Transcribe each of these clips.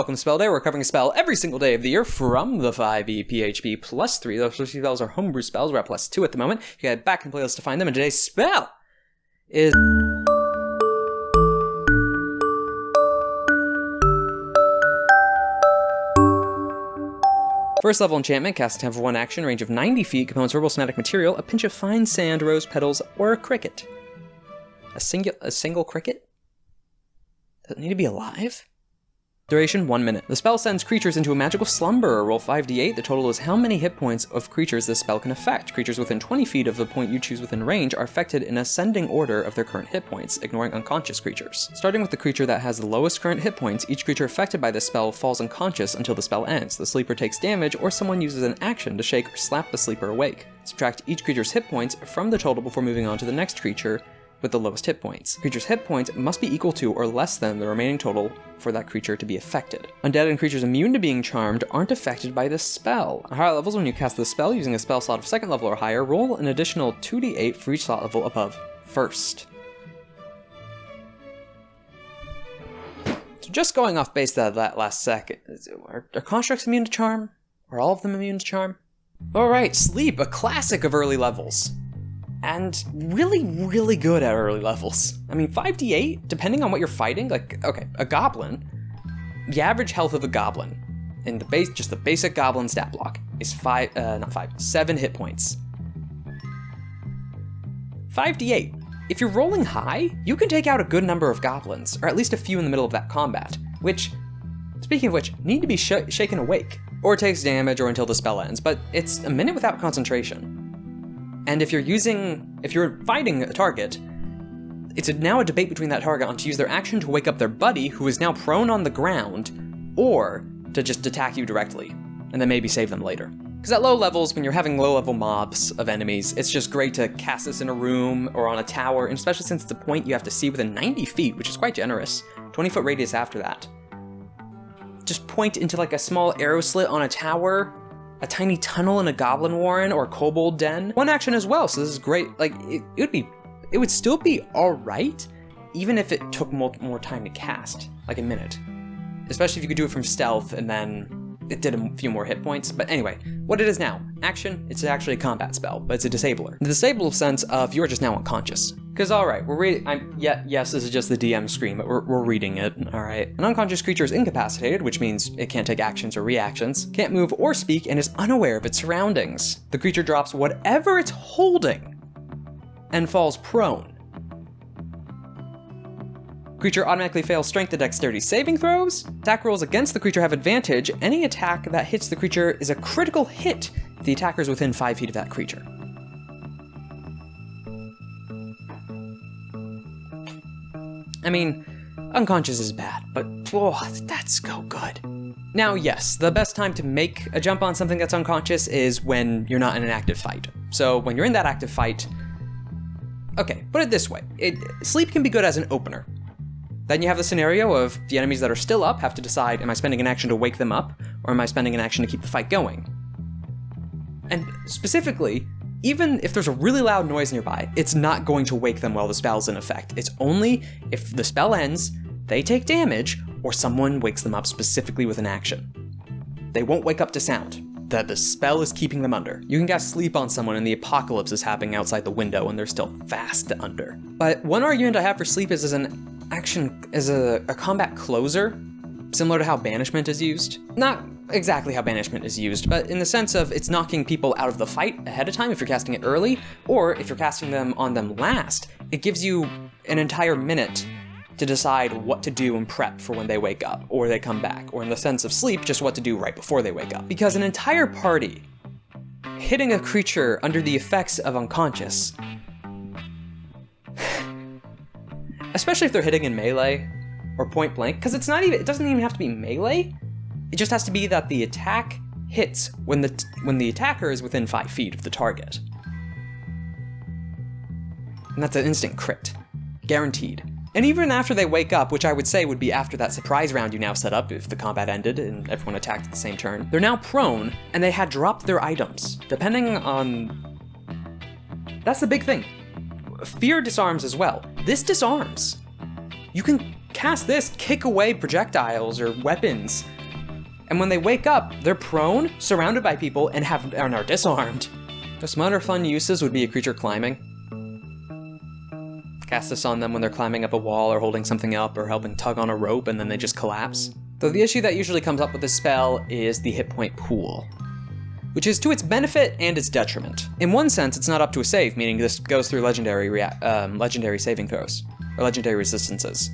welcome to Spell Day. We're covering a spell every single day of the year from the 5e PHP plus 3. Those spells are homebrew spells. We're at plus 2 at the moment. You can head back in the playlist to find them. And today's spell is... First level enchantment, cast 10 for 1 action, range of 90 feet, components herbal somatic material, a pinch of fine sand, rose petals, or a cricket. A single cricket? Does it need to be alive? Duration, 1 minute. The spell sends creatures into a magical slumber. Roll 5d8. The total is how many hit points of creatures this spell can affect. Creatures within 20 feet of the point you choose within range are affected in ascending order of their current hit points, ignoring unconscious creatures. Starting with the creature that has the lowest current hit points, each creature affected by this spell falls unconscious until the spell ends. The sleeper takes damage, or someone uses an action to shake or slap the sleeper awake. Subtract each creature's hit points from the total before moving on to the next creature with the lowest hit points. Creature's hit points must be equal to or less than the remaining total for that creature to be affected. Undead and creatures immune to being charmed aren't affected by this spell. At higher levels, when you cast this spell using a spell slot of 2nd level or higher, roll an additional 2d8 for each slot level above 1st. So just going off base that last second, are constructs immune to charm? Are all of them immune to charm? Alright, Sleep, a classic of early levels. And really, really good at early levels. I mean, 5d8, depending on what you're fighting, like, okay, a goblin, the average health of a goblin, in the base, just the basic goblin stat block, is 7 hit points. 5d8. If you're rolling high, you can take out a good number of goblins, or at least a few in the middle of that combat, which, speaking of which, need to be shaken awake, or takes damage or until the spell ends, but it's a minute without concentration. And if you're fighting a target, it's now a debate between that target on to use their action to wake up their buddy, who is now prone on the ground, or to just attack you directly, and then maybe save them later. Because at low levels, when you're having low-level mobs of enemies, it's just great to cast this in a room or on a tower, and especially since it's a point you have to see within 90 feet, which is quite generous, 20-foot radius after that. Just point into like a small arrow slit on a tower, a tiny tunnel in a goblin warren or kobold den. 1 action as well, so this is great. Like, it would still be alright, even if it took more time to cast, like a minute. Especially if you could do it from stealth and then it did a few more hit points. But anyway, what it is now, action, it's actually a combat spell, but it's a disabler. The disable sense of you're just now unconscious. Because alright, we're reading, yes, this is just the DM screen, but we're reading it, alright. An unconscious creature is incapacitated, which means it can't take actions or reactions, can't move or speak, and is unaware of its surroundings. The creature drops whatever it's holding and falls prone. Creature automatically fails strength and dexterity saving throws. Attack rolls against the creature have advantage. Any attack that hits the creature is a critical hit if the attacker is within 5 feet of that creature. I mean, unconscious is bad, but that's so good. Now, yes, the best time to make a jump on something that's unconscious is when you're not in an active fight. So when you're in that active fight, okay, put it this way. Sleep can be good as an opener. Then you have the scenario of the enemies that are still up have to decide, am I spending an action to wake them up, or am I spending an action to keep the fight going? And specifically, even if there's a really loud noise nearby, it's not going to wake them while the spell's in effect. It's only if the spell ends, they take damage, or someone wakes them up specifically with an action. They won't wake up to sound. The spell is keeping them under. You can cast sleep on someone and the apocalypse is happening outside the window and they're still fast under. But one argument I have for sleep is as an action, as a combat closer, similar to how banishment is used. Not exactly how banishment is used, but in the sense of it's knocking people out of the fight ahead of time if you're casting it early, or if you're casting them on them last, it gives you an entire minute to decide what to do and prep for when they wake up, or they come back, or in the sense of sleep, just what to do right before they wake up. Because an entire party hitting a creature under the effects of unconscious, especially if they're hitting in melee or point blank, because it doesn't even have to be melee, it just has to be that the attack hits when the attacker is within 5 feet of the target. And that's an instant crit, guaranteed. And even after they wake up, which I would say would be after that surprise round you now set up if the combat ended and everyone attacked at the same turn, they're now prone and they had dropped their items. Depending on... That's the big thing. Fear disarms as well. This disarms. You can cast this, kick away projectiles or weapons. And when they wake up, they're prone, surrounded by people, and are disarmed. Some other fun uses would be a creature climbing. Cast this on them when they're climbing up a wall or holding something up or helping tug on a rope and then they just collapse. Though the issue that usually comes up with this spell is the hit point pool, which is to its benefit and its detriment. In one sense, it's not up to a save, meaning this goes through legendary saving throws, or legendary resistances,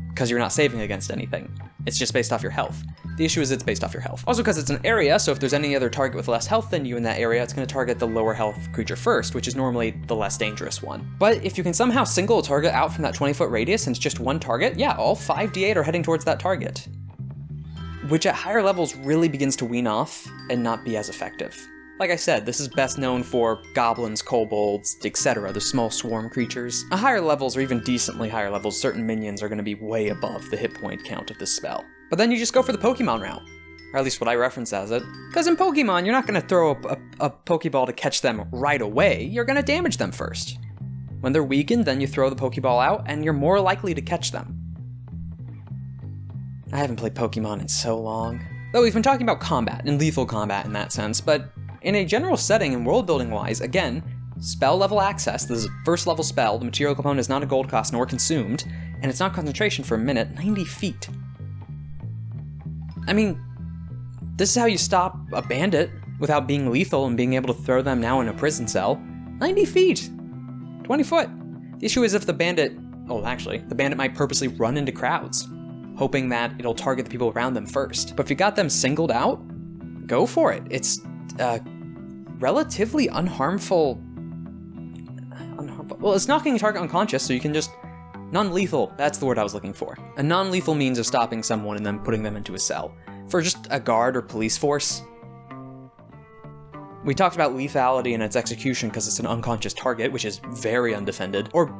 because you're not saving against anything. It's just based off your health. The issue is it's based off your health. Also because it's an area, so if there's any other target with less health than you in that area, it's going to target the lower health creature first, which is normally the less dangerous one. But if you can somehow single a target out from that 20-foot radius and it's just one target, yeah, all 5d8 are heading towards that target. Which at higher levels really begins to wean off and not be as effective. Like I said, this is best known for goblins, kobolds, etc., the small swarm creatures. At higher levels, or even decently higher levels, certain minions are going to be way above the hit point count of this spell. But then you just go for the Pokemon route, or at least what I reference as it. Because in Pokemon, you're not going to throw a Pokeball to catch them right away, you're going to damage them first. When they're weakened, then you throw the Pokeball out, and you're more likely to catch them. I haven't played Pokemon in so long. Though we've been talking about combat, and lethal combat in that sense, but in a general setting and world building wise, again, spell level access, this is a first level spell, the material component is not a gold cost nor consumed, and it's not concentration for a minute, 90 feet. I mean, this is how you stop a bandit without being lethal and being able to throw them now in a prison cell. 90 feet! 20 foot! The issue is if the bandit might purposely run into crowds, hoping that it'll target the people around them first. But if you got them singled out, go for it. It's relatively unharmful. Well, it's knocking a target unconscious, so you can just... Non-lethal, that's the word I was looking for. A non-lethal means of stopping someone and then putting them into a cell. For just a guard or police force. We talked about lethality and its execution because it's an unconscious target, which is very undefended. Or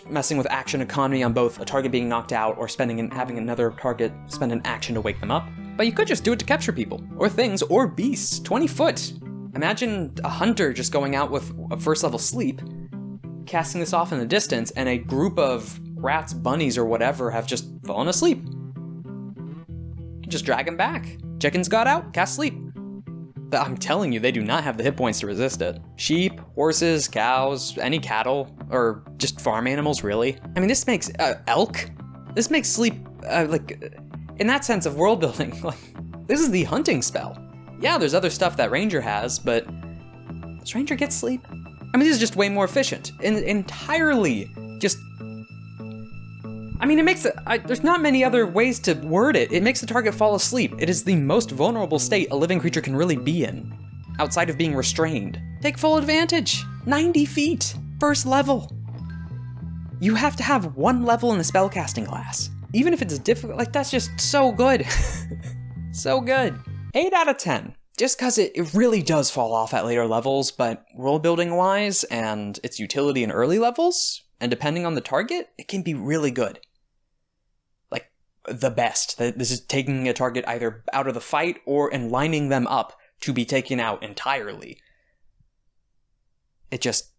messing with action economy on both a target being knocked out or having another target spend an action to wake them up. But you could just do it to capture people, or things, or beasts. 20 foot! Imagine a hunter just going out with a first level sleep, casting this off in the distance, and a group of rats, bunnies, or whatever have just fallen asleep. Just drag them back. Chickens got out, cast sleep. But I'm telling you, they do not have the hit points to resist it. Sheep, horses, cows, any cattle, or just farm animals, really. I mean, this makes elk. This makes sleep, in that sense of world building, this is the hunting spell. Yeah, there's other stuff that Ranger has, but does Ranger get sleep? I mean, this is just way more efficient. Entirely just... I mean, it makes it... there's not many other ways to word it. It makes the target fall asleep. It is the most vulnerable state a living creature can really be in, outside of being restrained. Take full advantage. 90 feet. First level. You have to have one level in the spellcasting class. Even if it's difficult, that's just so good. So good. 8 out of 10. Just because it really does fall off at later levels, but world building wise and its utility in early levels, and depending on the target, it can be really good. Like, the best. This is taking a target either out of the fight and lining them up to be taken out entirely. It just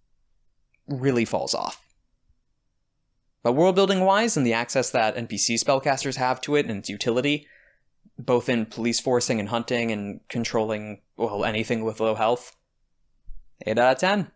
really falls off. But world building wise and the access that NPC spellcasters have to it and its utility, both in police forcing and hunting and controlling, well, anything with low health, 8 out of 10.